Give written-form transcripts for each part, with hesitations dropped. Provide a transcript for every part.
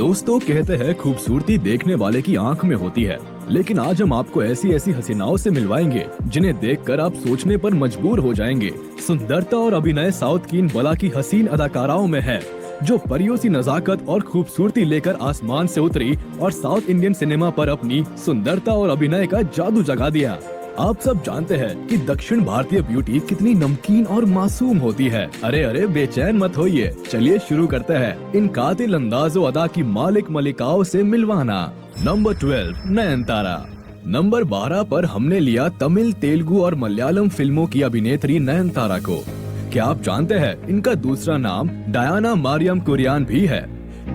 दोस्तों कहते हैं खूबसूरती देखने वाले की आंख में होती है, लेकिन आज हम आपको ऐसी ऐसी हसीनाओं से मिलवाएंगे जिन्हें देखकर आप सोचने पर मजबूर हो जाएंगे। सुंदरता और अभिनय साउथ की इन बला की हसीन अदाकाराओं में है, जो परियों सी नजाकत और खूबसूरती लेकर आसमान से उतरी और साउथ इंडियन सिनेमा पर अपनी सुंदरता और अभिनय का जादू जगा दिया। आप सब जानते हैं कि दक्षिण भारतीय ब्यूटी कितनी नमकीन और मासूम होती है। अरे अरे बेचैन मत होइए, चलिए शुरू करते हैं इन कातिल अंदाजो अदा की मालिक मलिकाओं से मिलवाना। नंबर 12 नयनतारा। नंबर 12 पर हमने लिया तमिल, तेलुगु और मलयालम फिल्मों की अभिनेत्री नयनतारा को। क्या आप जानते हैं इनका दूसरा नाम डायना मारियम कुरियान भी है।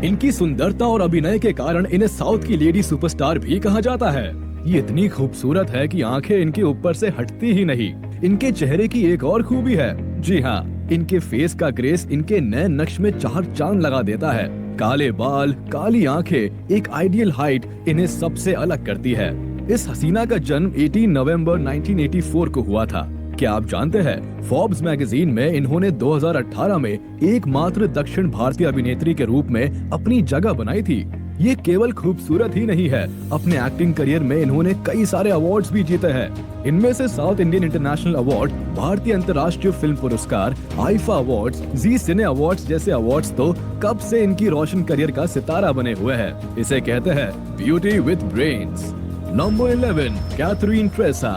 इनकी सुंदरता और अभिनय के कारण इन्हें साउथ की लेडी सुपरस्टार भी कहा जाता है। ये इतनी खूबसूरत है कि आंखें इनके ऊपर से हटती ही नहीं। इनके चेहरे की एक और खूबी है, जी हाँ, इनके फेस का ग्रेस इनके नए नक्श में चार चांद लगा देता है। काले बाल, काली आंखें, एक आइडियल हाइट इन्हें सबसे अलग करती है। इस हसीना का जन्म 18 नवंबर 1984 को हुआ था। क्या आप जानते हैं फोर्ब्स मैगजीन में इन्होंने 2018 में एकमात्र दक्षिण भारतीय अभिनेत्री के रूप में अपनी जगह बनाई थी। ये केवल खूबसूरत ही नहीं है, अपने एक्टिंग करियर में इन्होंने कई सारे अवार्ड्स भी जीते हैं। इनमें से साउथ इंडियन इंटरनेशनल अवार्ड, भारतीय अंतर्राष्ट्रीय फिल्म पुरस्कार, आईफा अवार्ड्स, जी सिने अवार्ड्स जैसे अवार्ड्स तो कब से इनकी रोशन करियर का सितारा बने हुए हैं। इसे कहते हैं beauty with brains. Number 11 Catherine Tresa.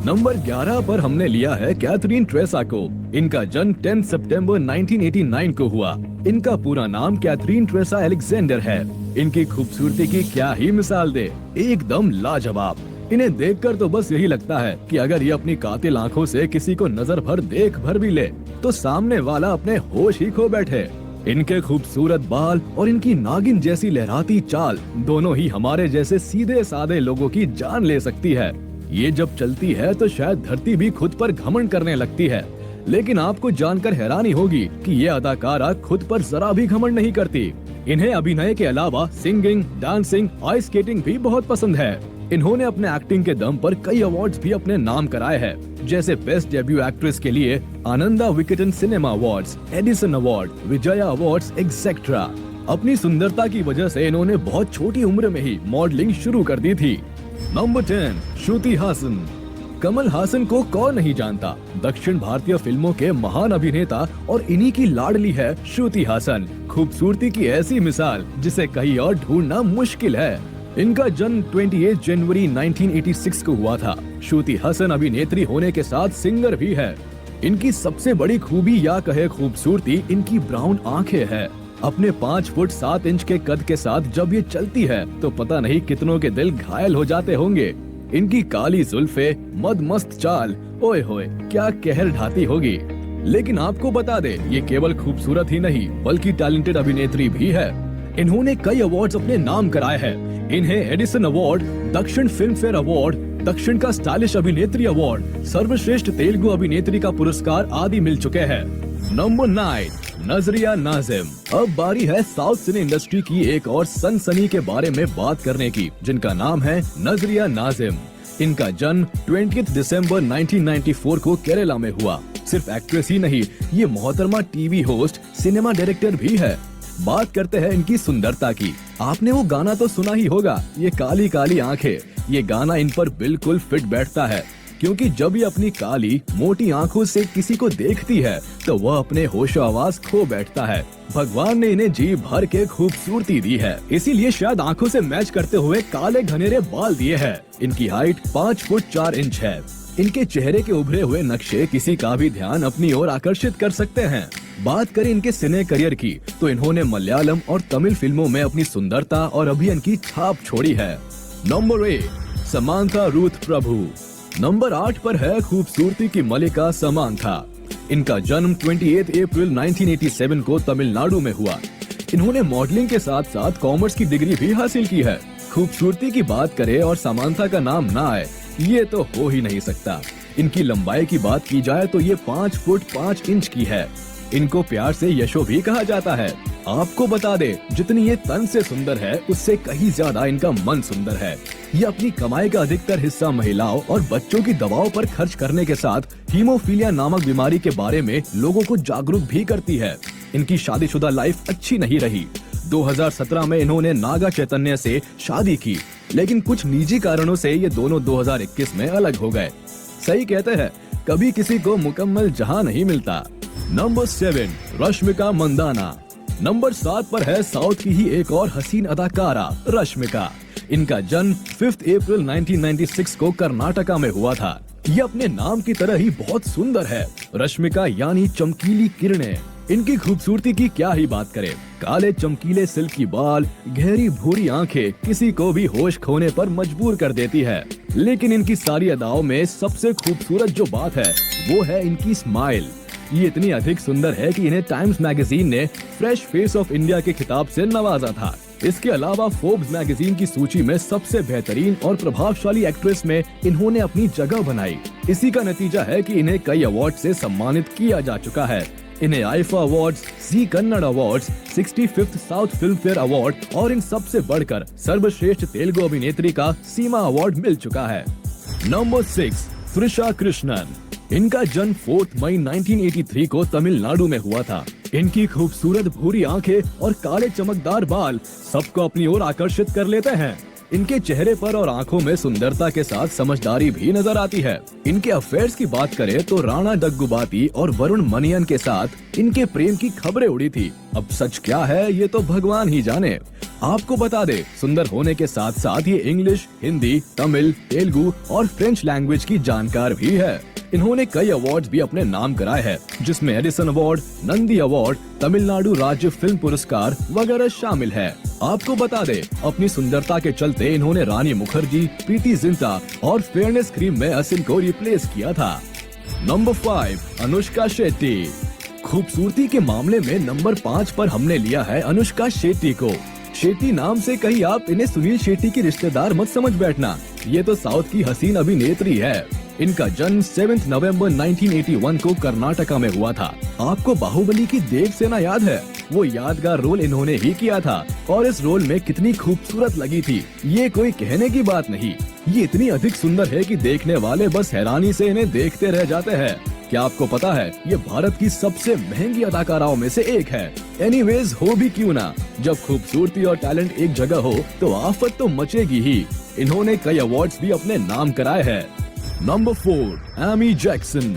Number 11 पर हमने लिया है कैथरीन ट्रेसा को। इनका जन्म 10 सितंबर 1989 को हुआ। इनका पूरा नाम कैथरीन ट्रेसा अलेक्जेंडर है। इनकी खूबसूरती की क्या ही मिसाल दे, एकदम लाजवाब। इन्हें देखकर तो बस यही लगता है कि अगर ये अपनी कातिल आंखों से किसी को नजर भर देख भर भी ले तो सामने वाला अपने होश ही खो बैठे। इनके खूबसूरत बाल और इनकी नागिन जैसी लहराती चाल दोनों ही हमारे जैसे सीधे साधे लोगों की जान ले सकती है। ये जब चलती है तो शायद धरती भी खुद पर घमंड करने लगती है। लेकिन आपको जानकर हैरानी होगी कि ये अदाकारा खुद पर जरा भी घमंड नहीं करती। इन्हें अभिनय के अलावा सिंगिंग, डांसिंग, आइस स्केटिंग भी बहुत पसंद है। इन्होंने अपने एक्टिंग के दम पर कई अवार्ड्स भी अपने नाम कराए हैं, जैसे बेस्ट डेब्यू एक्ट्रेस के लिए Ananda Vikatan cinema awards, Edison award, Vijaya awards etcetera. अपनी सुंदरता की वजह से इन्होंने बहुत छोटी उम्र में ही मॉडलिंग शुरू कर दी थी। नंबर 10 श्रुति हासन। कमल हासन को कौन नहीं जानता, दक्षिण भारतीय फिल्मों के महान अभिनेता और इन्हीं की लाडली है श्रुति हासन। खूबसूरती की ऐसी मिसाल जिसे कहीं और ढूंढना मुश्किल है। इनका जन्म 28 जनवरी 1986 को हुआ था। श्रुति हासन अभिनेत्री होने के साथ सिंगर भी है। इनकी सबसे बड़ी खूबी या कहे खूबसूरती इनकी ब्राउन आंखें है। अपने 5 फुट 7 इंच के कद के साथ जब ये चलती है तो पता नहीं कितनों के दिल घायल हो जाते होंगे। इनकी काली जुल्फे, मदमस्त चाल, ओए होए क्या कहर ढाती होगी। लेकिन आपको बता दे, ये केवल खूबसूरत ही नहीं बल्कि टैलेंटेड अभिनेत्री भी है। इन्होंने कई अवार्ड्स अपने नाम कराए हैं। इन्हें एडिसन अवार्ड, दक्षिण फिल्म फेयर अवार्ड, दक्षिण का स्टाइलिश अभिनेत्री अवार्ड, सर्वश्रेष्ठ तेलुगु अभिनेत्री का पुरस्कार आदि मिल चुके हैं। नंबर 9 नजरिया नाजिम। अब बारी है साउथ सिने इंडस्ट्री की एक और सनसनी के बारे में बात करने की, जिनका नाम है नजरिया नाजिम। इनका जन्म 20 दिसंबर 1994 को केरला में हुआ। सिर्फ एक्ट्रेस ही नहीं, ये मोहतरमा टीवी होस्ट, सिनेमा डायरेक्टर भी है। बात करते हैं इनकी सुंदरता की। आपने वो गाना तो सुना ही होगा, ये काली काली आंखें। ये गाना इन पर बिल्कुल फिट बैठता है, क्योंकि जब ये अपनी काली मोटी आंखों से किसी को देखती है तो वह अपने होशो आवाज खो बैठता है। भगवान ने इन्हें जी भर के खूबसूरती दी है, इसीलिए शायद आंखों से मैच करते हुए काले घनेरे बाल दिए हैं। इनकी हाइट 5 फुट 4 इंच है। इनके चेहरे के उभरे हुए नक्शे किसी का भी ध्यान अपनी ओर आकर्षित कर सकते हैं। बात करें इनके सिने करियर की तो इन्होंने मलयालम और तमिल फिल्मों में अपनी सुंदरता और अभिनय की छाप छोड़ी है। नंबर 8 समांथा रूथ प्रभु। नंबर 8 पर है खूबसूरती की मलिका समांथा। इनका जन्म 28 अप्रैल 1987 को तमिलनाडु में हुआ। इन्होंने मॉडलिंग के साथ साथ कॉमर्स की डिग्री भी हासिल की है। खूबसूरती की बात करें और समांथा का नाम ना आए, ये तो हो ही नहीं सकता। इनकी लंबाई की बात की जाए तो ये 5 फुट 5 इंच की है। इनको प्यार से यशो भी कहा जाता है। आपको बता दे, जितनी ये तन से सुंदर है उससे कहीं ज्यादा इनका मन सुंदर है। ये अपनी कमाई का अधिकतर हिस्सा महिलाओं और बच्चों की दवाओं पर खर्च करने के साथ हीमोफीलिया नामक बीमारी के बारे में लोगों को जागरूक भी करती है। इनकी शादीशुदा लाइफ अच्छी नहीं रही। 2017 में इन्होंने नागा चैतन्य से शादी की, लेकिन कुछ निजी कारणों से ये दोनों 2021 में अलग हो गए। सही कहते हैं, कभी किसी को मुकम्मल जहां नहीं मिलता। नंबर 7, रश्मिका मंदाना। नंबर 7 पर है साउथ की ही एक और हसीन अदाकारा रश्मिका। इनका जन्म 5 अप्रैल 1996 को कर्नाटका में हुआ था। ये अपने नाम की तरह ही बहुत सुंदर है। रश्मिका यानी चमकीली किरणें। इनकी खूबसूरती की क्या ही बात करें। काले चमकीले सिल्की बाल, गहरी भूरी आंखें किसी को भी होश खोने पर मजबूर कर देती है। लेकिन इनकी सारी अदाओं में सबसे खूबसूरत जो बात है वो है इनकी स्माइल। ये इतनी अधिक सुंदर है कि इन्हें टाइम्स मैगजीन ने फ्रेश फेस ऑफ इंडिया के खिताब से नवाजा था। इसके अलावा फोर्ब्स मैगजीन की सूची में सबसे बेहतरीन और प्रभावशाली एक्ट्रेस में इन्होंने अपनी जगह बनाई। इसी का नतीजा है कि इन्हें कई अवार्ड से सम्मानित किया जा चुका है। इन्हें IIFA awards, Zee Kannada awards, 65th south Filmfare award और इन सबसे बढ़कर सर्वश्रेष्ठ तेलुगु अभिनेत्री का सीमा अवार्ड मिल चुका है। नंबर 6, त्रिशा कृष्णन। इनका जन्म 4 मई 1983 को तमिलनाडु में हुआ था। इनकी खूबसूरत भूरी आंखें और काले चमकदार बाल सबको अपनी ओर आकर्षित कर लेते हैं। इनके चेहरे पर और आंखों में सुंदरता के साथ समझदारी भी नजर आती है। इनके अफेयर्स की बात करें तो राणा डग्गुबाती और वरुण मनियन के साथ इनके प्रेम की खबरें उड़ी थी। अब सच क्या है ये तो भगवान ही जाने। आपको बता दे, सुंदर होने के साथ साथ ये इंग्लिश, हिंदी, तमिल, तेलुगु और फ्रेंच लैंग्वेज की जानकार भी है। इन्होंने कई अवार्ड्स भी अपने नाम कराए हैं, जिसमें Edison award, Nandi award, Tamil Nadu राज्य फिल्म पुरस्कार वगैरह शामिल है। आपको बता दे, अपनी सुंदरता के चलते इन्होंने रानी मुखर्जी, प्रीति जिंटा और फेयरनेस क्रीम में असिन को रिप्लेस किया था। नंबर 5, अनुष्का शेट्टी। खूबसूरती के मामले में नंबर 5 पर हमने लिया है अनुष्का शेट्टी को। शेट्टी नाम से कहीं आप इन्हें सुनील शेट्टी की रिश्तेदार मत समझ बैठना। ये तो साउथ की हसीन अभिनेत्री है। इनका जन्म 7 नवंबर 1981 को कर्नाटका में हुआ था। आपको बाहुबली की देव सेना याद है? वो यादगार रोल इन्होंने ही किया था और इस रोल में कितनी खूबसूरत लगी थी, ये कोई कहने की बात नहीं। ये इतनी अधिक सुंदर है कि देखने वाले बस हैरानी से इन्हें देखते रह जाते हैं। क्या आपको पता है, ये भारत की सबसे महंगी अदाकाराओं में से एक है। एनीवेज, हो भी क्यों ना, जब खूबसूरती और टैलेंट एक जगह हो तो आफत तो मचेगी ही। इन्होंने कई अवार्ड्स भी अपने नाम कराए हैं। Number 4, Amy Jackson.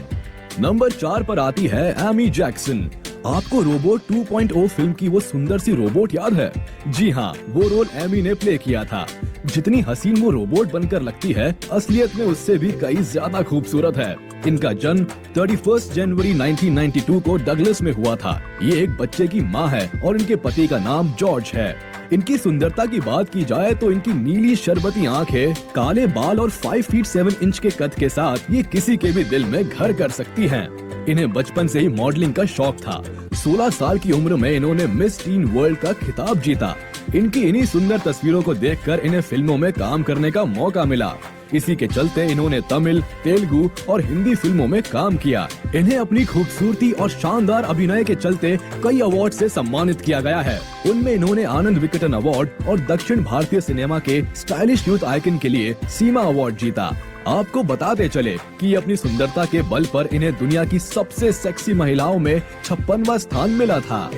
नंबर 4 पर आती है एमी जैक्सन। आपको रोबोट 2.0 फिल्म की वो सुंदर सी रोबोट याद है? जी हाँ, वो रोल एमी ने प्ले किया था। जितनी हसीन वो रोबोट बनकर लगती है, असलियत में उससे भी कई ज्यादा खूबसूरत है। इनका जन्म 31 जनवरी 1992 को डगलस में हुआ था। ये एक बच्चे की माँ है और इनके पति का नाम जॉर्ज है। इनकी सुंदरता की बात की जाए तो इनकी नीली शरबती आंखें, काले बाल और 5 फीट 7 इंच के कद के साथ ये किसी के भी दिल में घर कर सकती हैं। इन्हें बचपन से ही मॉडलिंग का शौक था। 16 साल की उम्र में इन्होंने मिस टीन वर्ल्ड का खिताब जीता। इनकी इन्हीं सुंदर तस्वीरों को देखकर इन्हें फिल्मों में काम करने का मौका मिला। इसी के चलते इन्होंने तमिल, तेलुगु और हिंदी फिल्मों में काम किया। इन्हें अपनी खूबसूरती और शानदार अभिनय के चलते कई अवार्ड से सम्मानित किया गया है। उनमें इन्होंने आनंद विकटन अवार्ड और दक्षिण भारतीय सिनेमा के स्टाइलिश यूथ आइकन के लिए सीमा अवार्ड जीता। आपको बताते चले कि अपनी सुंदरता के बल पर इन्हें दुनिया की सबसे सेक्सी महिलाओं में 56वां स्थान मिला था।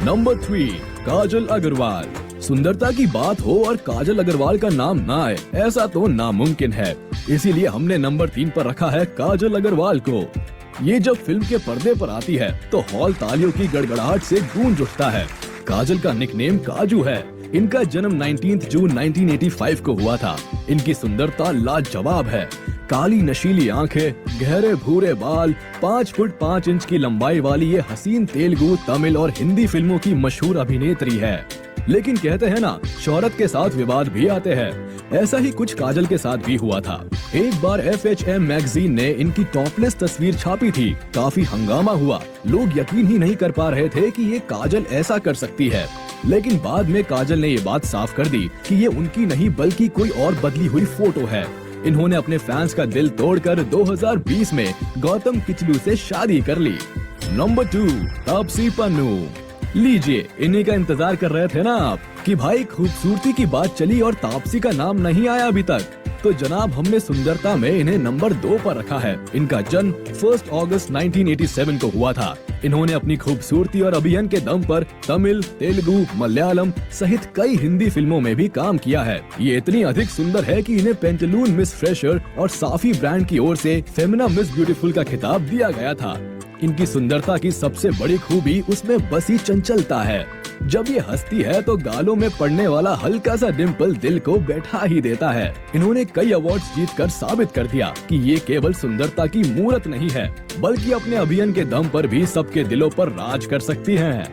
नंबर 3, काजल अग्रवाल। सुंदरता की बात हो और काजल अग्रवाल का नाम ना आए, ऐसा तो नामुमकिन है। इसीलिए हमने नंबर 3 पर रखा है काजल अग्रवाल को। ये जब फिल्म के पर्दे पर आती है तो हॉल तालियों की गड़गड़ाहट से गूंज उठता है। काजल का निकनेम काजू है। इनका जन्म 19 जून 1985 को हुआ था। इनकी सुंदरता लाजवाब है। काली नशीली आंखें, गहरे भूरे बाल, 5 फुट 5 इंच की लंबाई वाली ये हसीन तेलुगु, तमिल और हिंदी फिल्मों की मशहूर अभिनेत्री है। लेकिन कहते हैं ना, शोहरत के साथ विवाद भी आते हैं। ऐसा ही कुछ काजल के साथ भी हुआ था। एक बार FHM मैगजीन ने इनकी टॉपलेस तस्वीर छापी थी। काफी हंगामा हुआ। लोग यकीन ही नहीं कर पा रहे थे कि ये काजल ऐसा कर सकती है। लेकिन बाद में काजल ने ये बात साफ कर दी कि ये उनकी नहीं बल्कि कोई और बदली हुई फोटो है। इन्होंने अपने फैंस का दिल तोड़कर 2020 में गौतम किचलू से शादी कर ली। नंबर 2, तापसी पन्नू। लीजिए, इन्हीं का इंतजार कर रहे थे ना आप कि भाई खूबसूरती की बात चली और तापसी का नाम नहीं आया अभी तक, तो जनाब हमने सुंदरता में इन्हें नंबर 2 पर रखा है। इनका जन्म 1 अगस्त 1987 को हुआ था। इन्होंने अपनी खूबसूरती और अभिनय के दम पर तमिल, तेलुगु, मलयालम सहित कई हिंदी फिल्मों में भी काम किया है। ये इतनी अधिक सुंदर है कि इन्हें पेंटालून मिस फ्रेशर और साफी ब्रांड की ओर से फेमिना मिस ब्यूटीफुल का खिताब दिया गया था। इनकी सुंदरता की सबसे बड़ी खूबी उसमें बसी चंचलता है। जब ये हंसती है तो गालों में पड़ने वाला हल्का सा डिम्पल दिल को बैठा ही देता है। इन्होंने कई अवार्ड्स जीतकर साबित कर दिया कि ये केवल सुंदरता की मूरत नहीं है, बल्कि अपने अभिनय के दम पर भी सबके दिलों पर राज कर सकती हैं।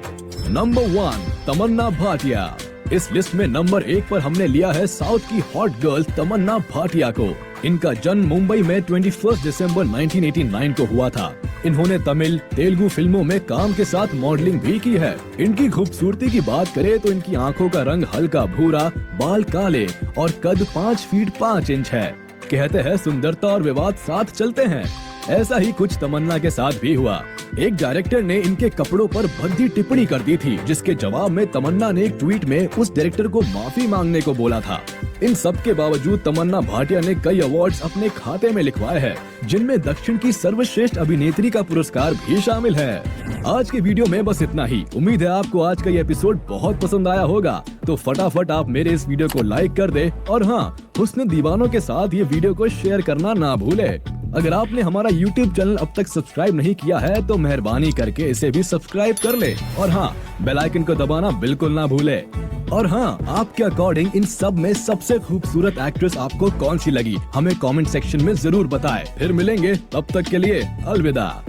नंबर 1 तमन्ना भाटिया। इस लिस्ट में नंबर 1 पर हमने लिया है साउथ की हॉट गर्ल तमन्ना भाटिया को। इनका जन्म मुंबई में 21 दिसंबर 1989 को हुआ था। इन्होंने तमिल, तेलुगु फिल्मों में काम के साथ मॉडलिंग भी की है। इनकी खूबसूरती की बात करें तो इनकी आंखों का रंग हल्का भूरा, बाल काले और कद 5 फीट 5 इंच है। कहते हैं सुंदरता और विवाद साथ चलते हैं। ऐसा ही कुछ तमन्ना के साथ भी हुआ। एक डायरेक्टर ने इनके कपड़ों पर भद्दी टिप्पणी कर दी थी, जिसके जवाब में तमन्ना ने एक ट्वीट में उस डायरेक्टर को माफी मांगने को बोला था। इन सब के बावजूद तमन्ना भाटिया ने कई अवार्ड्स अपने खाते में लिखवाए हैं, जिनमें दक्षिण की सर्वश्रेष्ठ अभिनेत्री का पुरस्कार भी शामिल है। आज के वीडियो में बस इतना ही। उम्मीद है आपको आज का ये एपिसोड बहुत पसंद आया होगा, तो फटाफट आप मेरे इस वीडियो को लाइक कर दे और हाँ, हुस्न दीवानों के साथ ये वीडियो को शेयर करना ना भूले। अगर आपने हमारा YouTube चैनल अब तक सब्सक्राइब नहीं किया है तो मेहरबानी करके इसे भी सब्सक्राइब कर ले और हाँ, बेल आइकन को दबाना बिल्कुल ना भूले। और हाँ, आपके अकॉर्डिंग इन सब में सबसे खूबसूरत एक्ट्रेस आपको कौन सी लगी, हमें कमेंट सेक्शन में जरूर बताएं। फिर मिलेंगे, तब तक के लिए अलविदा।